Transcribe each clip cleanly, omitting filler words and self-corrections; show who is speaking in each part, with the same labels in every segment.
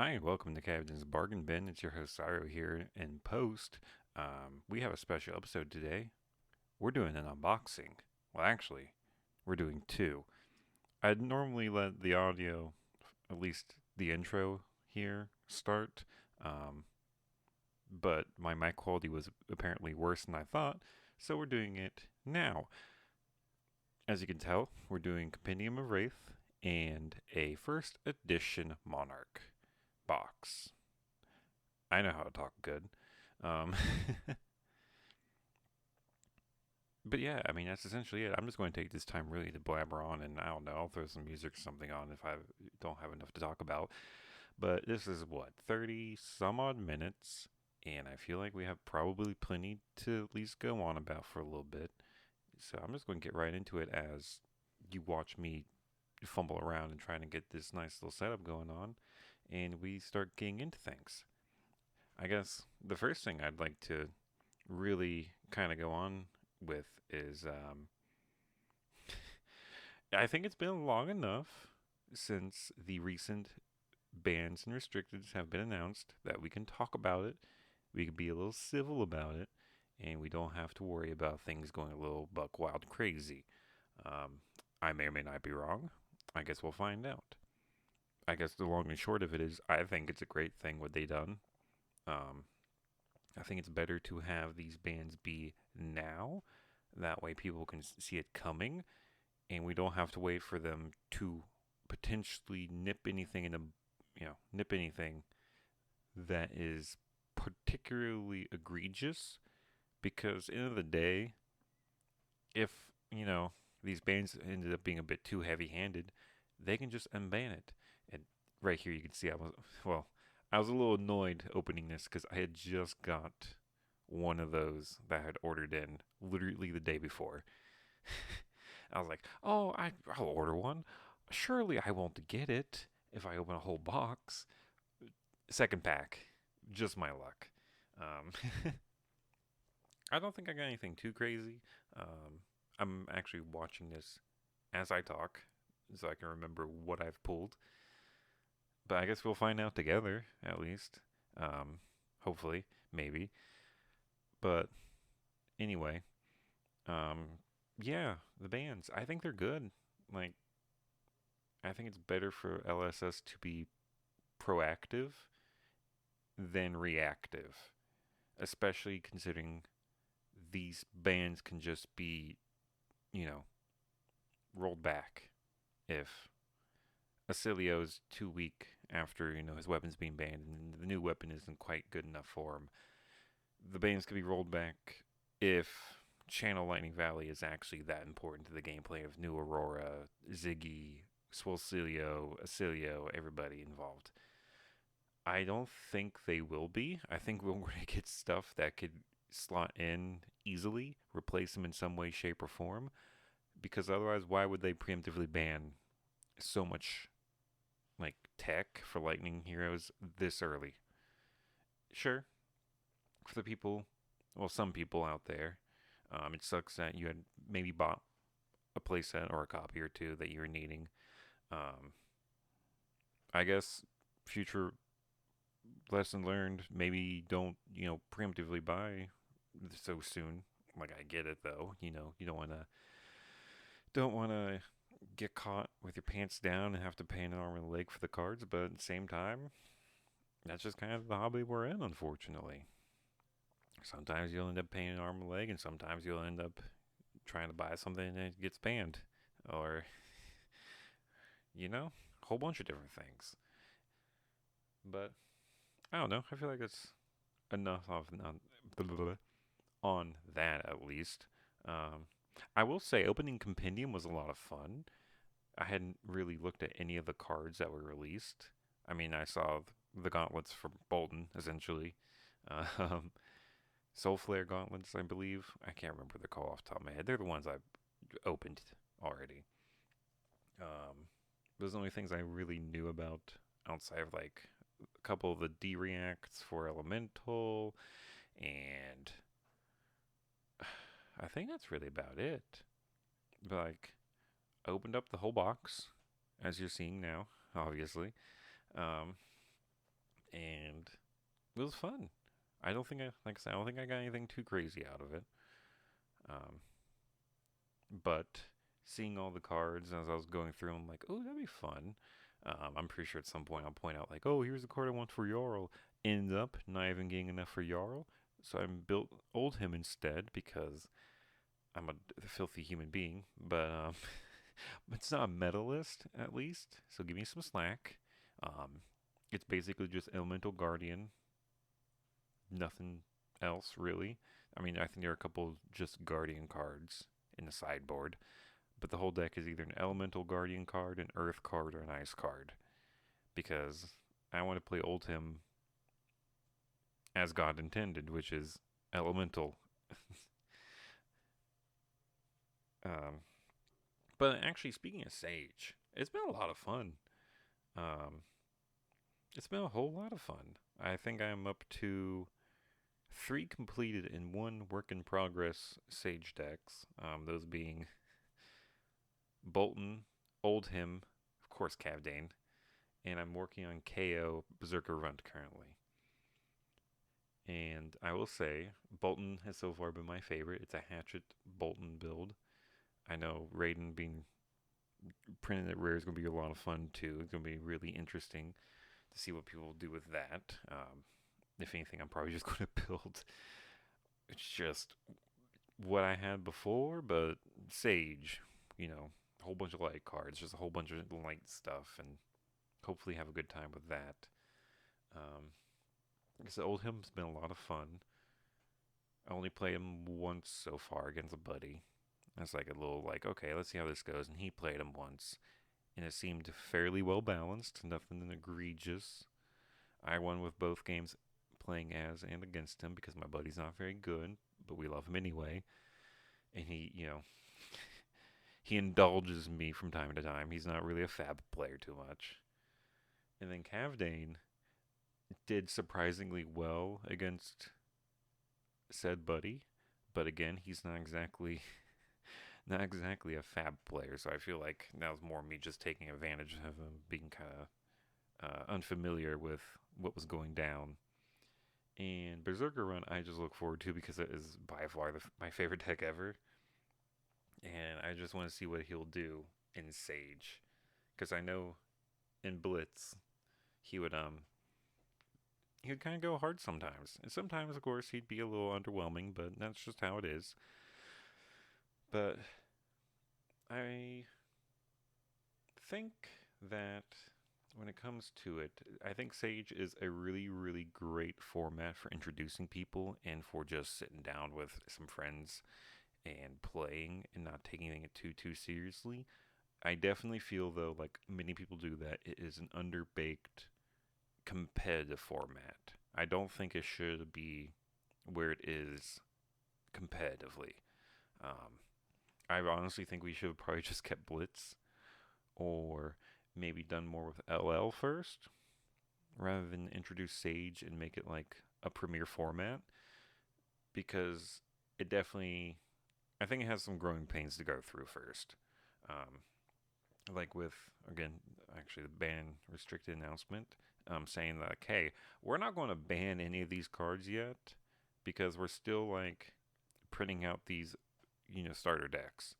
Speaker 1: Hi, welcome to Kavdaen's Bargain Bin. It's your host Cyro here in post. We have a special episode today. We're doing an unboxing. Well, actually, we're doing two. I'd normally let the audio, at least the intro here, start, um, but my mic quality was apparently worse than I thought, so we're doing it now. As you can tell, we're doing Compendium of Rathe and a first edition Monarch box. I know how to talk good. Um, but yeah, I mean, that's essentially it. I'm just going to take this time really to blabber on, and I don't know, I'll throw some music or something on if I don't have enough to talk about. But this is what, 30 some odd minutes, and I feel like we have probably plenty to at least go on about for a little bit. So I'm just going to get right into it as you watch me fumble around and trying to get this nice little setup going on, and we start getting into things. I guess the first thing I'd like to really kind of go on with is I think it's been long enough since the recent bans and restrictions have been announced that we can talk about it, we can be a little civil about it, and we don't have to worry about things going a little buck wild crazy. Um, I may or may not be wrong. I guess we'll find out. I guess the long and short of it is, I think it's a great thing what they done. Um, I think it's better to have these bans be now. That way people can see it coming and we don't have to wait for them to potentially nip anything in the, nip anything that is particularly egregious because end of the day, if, you know, these bans ended up being a bit too heavy-handed, they can just unban it. And right here you can see I was a little annoyed opening this because I had just got one of those that I had ordered in literally the day before. I was like, oh, I'll order one. Surely I won't get it if I open a whole box. Second pack, just my luck. Um, I don't think I got anything too crazy. I'm actually watching this as I talk so I can remember what I've pulled. But I guess we'll find out together, at least. Um, Hopefully, maybe. But anyway, um, yeah, the bands. I think they're good. Like, I think it's better for LSS to be proactive than reactive, especially considering these bans can just be, you know, rolled back if Acilio's too weak after, his weapon's being banned and the new weapon isn't quite good enough for him. The bans can be rolled back if Channel Lightning Valley is actually that important to the gameplay of New Aurora, Ziggy, Swolcilio, Acilio, everybody involved. I don't think they will be. I think we're going to get stuff that could slot in easily, replace them in some way, shape, or form. Because otherwise, why would they preemptively ban so much like tech for Lightning heroes this early? Sure, for the people, well, some people out there, it sucks that you had maybe bought a playset or a copy or two that you were needing. Um, I guess future lesson learned. Maybe don't preemptively buy so soon. Like I get it though. You don't want to get caught with your pants down and have to pay an arm and a leg for the cards. But at the same time, that's just kind of the hobby we're in, unfortunately. Sometimes you'll end up paying an arm and a leg, and sometimes you'll end up trying to buy something and it gets banned, or a whole bunch of different things. But I don't know. I feel like it's enough of on that at least. Um, I will say, opening Compendium was a lot of fun. I hadn't really looked at any of the cards that were released. I mean, I saw the gauntlets for Bolton, essentially. Um, Soul Flare gauntlets, I believe. I can't remember the call off the top of my head. They're the ones I've opened already. Those are the only things I really knew about outside of like a couple of the D reacts for Elemental, and I think that's really about it. But like, opened up the whole box, as you're seeing now, obviously. Um, and it was fun. I don't think like I said, I don't think I got anything too crazy out of it. Um, but seeing all the cards as I was going through, I'm like, oh, that'd be fun. I'm pretty sure at some point I'll point out like, oh, here's the card I want for Jarl. End up not even getting enough for Jarl, so I built Oldhim instead because I'm a filthy human being. But it's not a medalist at least, so give me some slack. Um, it's basically just Elemental Guardian, nothing else really. I mean, I think there are a couple just Guardian cards in the sideboard, but the whole deck is either an Elemental Guardian card, an Earth card, or an Ice card. Because I want to play Oldhim as God intended, which is Elemental. um, but actually, speaking of Sage, it's been a lot of fun. Um, it's been a whole lot of fun. I think I'm up to 3 completed and 1 work in progress Sage decks. Those being Bolton, Oldhim, of course Kavdaen, and I'm working on KO Berserker Runt currently. And I will say, Bolton has so far been my favorite. It's a Hatchet Bolton build. I know Raiden being printed at Rare is going to be a lot of fun too. It's going to be really interesting to see what people do with that. If anything, I'm probably just going to build. It's just what I had before, but Sage, a whole bunch of light cards, just a whole bunch of light stuff, and hopefully have a good time with that. Because the Oldhim's been a lot of fun. I only played him once so far against a buddy. That's like a little like, okay, let's see how this goes. And he played him once, and it seemed fairly well balanced, nothing egregious. I won with both games playing as and against him because my buddy's not very good, but we love him anyway. And he indulges me from time to time. He's not really a fab player too much. And then Kavdaen did surprisingly well against said buddy, but again, he's not exactly not exactly a fab player. So I feel like that was more me just taking advantage of him being kind of unfamiliar with what was going down. And Berserker Run, I just look forward to because it is by far my favorite deck ever. And I just want to see what he'll do in Sage, because I know in Blitz he would kind of go hard sometimes, and sometimes of course he'd be a little underwhelming, but that's just how it is. But I think that when it comes to it, I think Sage is a really, really great format for introducing people and for just sitting down with some friends and playing and not taking it too seriously. I definitely feel though, like many people do, that it is an underbaked competitive format. I don't think it should be where it is competitively. Um, I honestly think we should have probably just kept Blitz, or maybe done more with LL first rather than introduce Sage and make it like a premier format, because it definitely, I think it has some growing pains to go through first. Um, like with, again, actually the ban restricted announcement, saying that, hey, we're not going to ban any of these cards yet because we're still like printing out these, starter decks.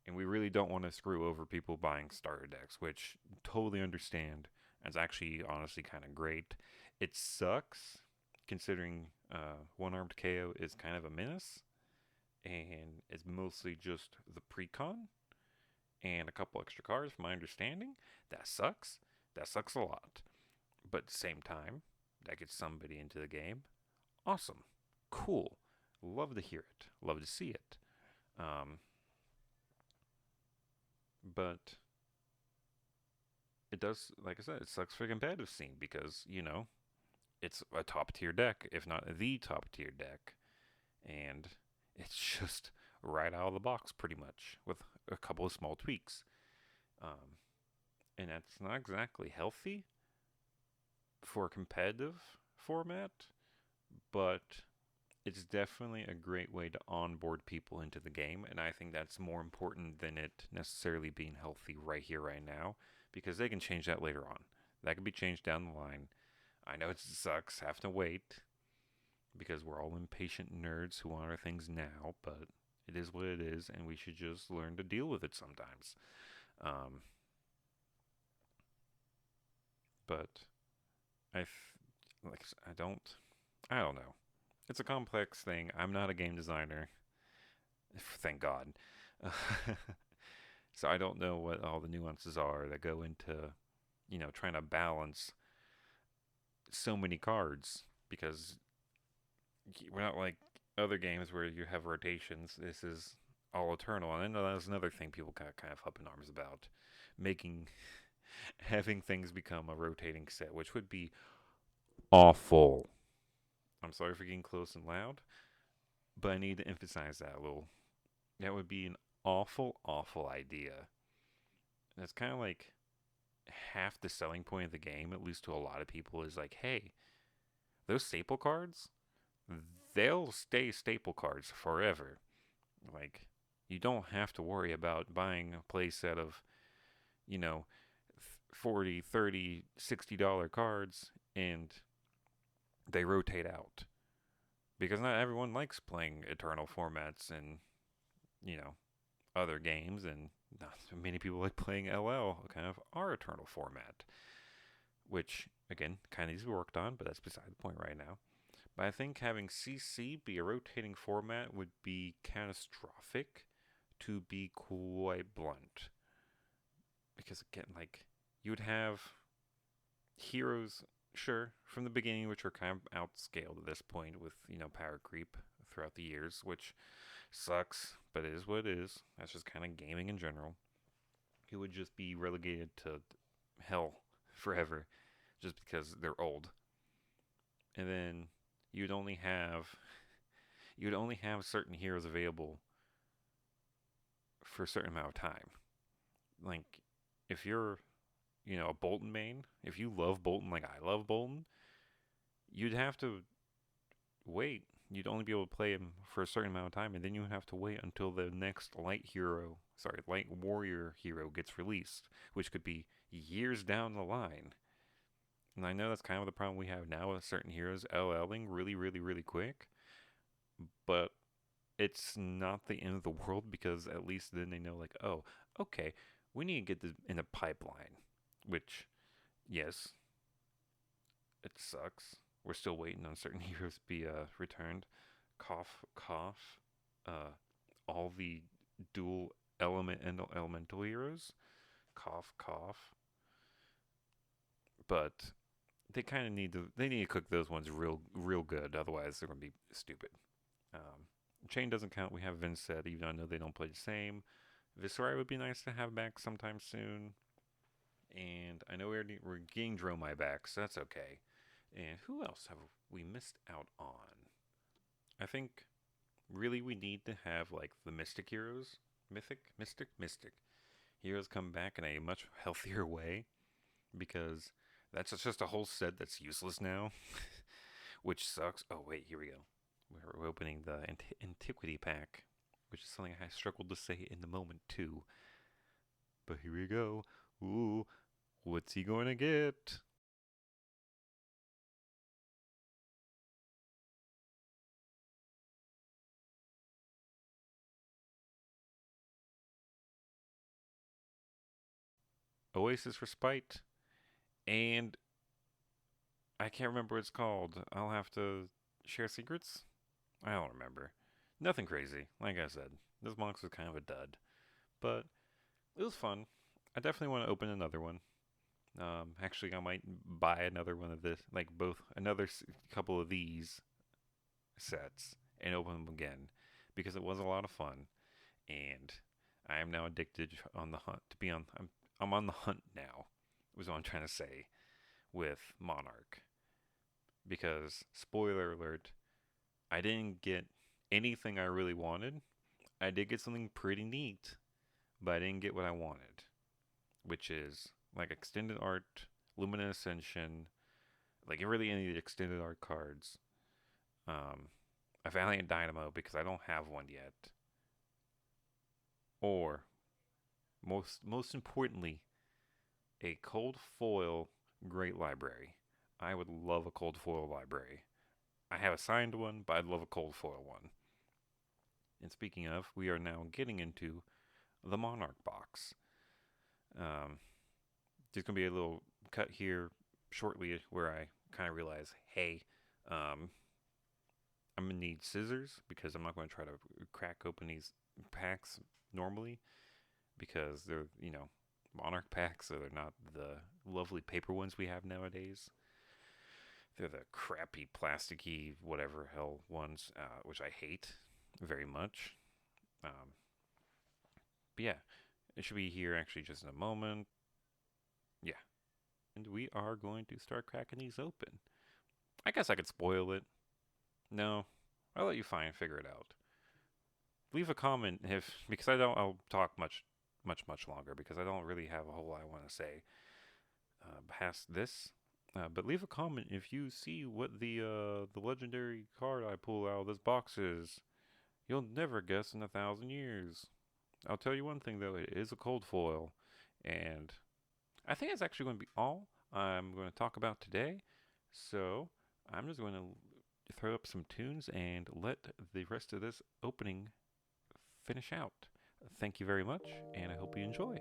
Speaker 1: And we really don't want to screw over people buying starter decks, which totally understand. It's actually honestly kind of great. It sucks considering One Armed KO is kind of a menace and it's mostly just the precon and a couple extra cards, from my understanding. That sucks. That sucks a lot. But at the same time, that gets somebody into the game. Awesome. Cool. Love to hear it. Love to see it. But it does, like I said, it sucks for the competitive scene because, it's a top tier deck, if not the top tier deck. And it's just right out of the box, pretty much, with a couple of small tweaks. Um, and that's not exactly healthy for a competitive format, but it's definitely a great way to onboard people into the game, and I think that's more important than it necessarily being healthy right here, right now, because they can change that later on. That could be changed down the line. I know it sucks having to wait because we're all impatient nerds who want our things now, but it is what it is, and we should just learn to deal with it sometimes. Um, but I, like, I don't know. It's a complex thing. I'm not a game designer, thank God. So I don't know what all the nuances are that go into, trying to balance so many cards because we're not like other games where you have rotations. This is all eternal, and I know that's another thing people kind of up in arms about, making having things become a rotating set, which would be awful. I'm sorry for getting close and loud, but I need to emphasize that a little. That would be an awful, awful idea. That's kind of like half the selling point of the game, at least to a lot of people, is like, hey, those staple cards, they'll stay staple cards forever. Like, you don't have to worry about buying a playset of, you know, 40, 30, $60 cards and they rotate out. Because not everyone likes playing eternal formats and, you know, other games, and not many people like playing LL, kind of our eternal format, which, again, kind of needs to be worked on, but that's beside the point right now. But I think having CC be a rotating format would be catastrophic, to be quite blunt. Because again, like, you would have heroes, sure, from the beginning, which are kind of outscaled at this point with, power creep throughout the years, which sucks, but it is what it is. That's just kind of gaming in general. It would just be relegated to hell forever just because they're old. And then you'd only have you'd only have certain heroes available for a certain amount of time. Like, if you're, a Bolton main, if you love Bolton like I love Bolton, you'd have to wait. You'd only be able to play him for a certain amount of time, and then you would have to wait until the next light warrior hero gets released, which could be years down the line. And I know that's kind of the problem we have now with certain heroes LLing really, really, really quick, but it's not the end of the world because at least then they know, like, oh, okay, we need to get this in a pipeline, which, yes, it sucks. We're still waiting on certain heroes to be returned. Cough, cough. Uh, all the dual element and elemental heroes. Cough, cough. But they need to cook those ones real good. Otherwise, they're gonna be stupid. Um, Chain doesn't count. We have Vincent, even though I know they don't play the same. Viserai would be nice to have back sometime soon. And I know we're getting Dromai back, so that's okay. And who else have we missed out on? I think really we need to have like the Mystic heroes, Mystic heroes come back in a much healthier way because that's just a whole set that's useless now, which sucks. Oh wait, here we go. We're opening the antiquity pack, which is something I struggled to say in the moment too. But here we go. Ooh, what's he going to get? Oasis Respite, and I can't remember what it's called. I'll have to share secrets? I don't remember. Nothing crazy. Like I said, this monks was kind of a dud, but it was fun. I definitely want to open another one. Actually, I might buy another one of this, like both another couple of these sets, and open them again because it was a lot of fun, and I am now addicted on the hunt to be on. I'm on the hunt now. Was what I'm trying to say with Monarch because spoiler alert, I didn't get anything I really wanted. I did get something pretty neat, but I didn't get what I wanted, which is like extended art, Lumina Ascension, like really any of the extended art cards. Um, a Valiant Dynamo because I don't have one yet, or most importantly, a cold foil Great Library. I would love a cold foil library. I have a signed one, but I'd love a cold foil one. And speaking of, we are now getting into the Monarch box. Um, there's going to be a little cut here shortly where I kind of realize, hey, um, I'm going to need scissors because I'm not going to try to crack open these packs normally because they're, Monarch packs, so they're not the lovely paper ones we have nowadays. They're the crappy, plasticky, whatever hell ones, which I hate very much. Um, but yeah, it should be here actually just in a moment. Yeah. And we are going to start cracking these open. I guess I could spoil it. No, I'll let you figure it out. Leave a comment if because I'll talk much longer because I don't really have a whole lot I want to say past this. But leave a comment if you see what the legendary card I pull out of this box is. You'll never guess in 1,000 years. I'll tell you one thing though, it is a cold foil, and I think that's actually going to be all I'm going to talk about today. So I'm just going to throw up some tunes and let the rest of this opening finish out. Thank you very much, and I hope you enjoy.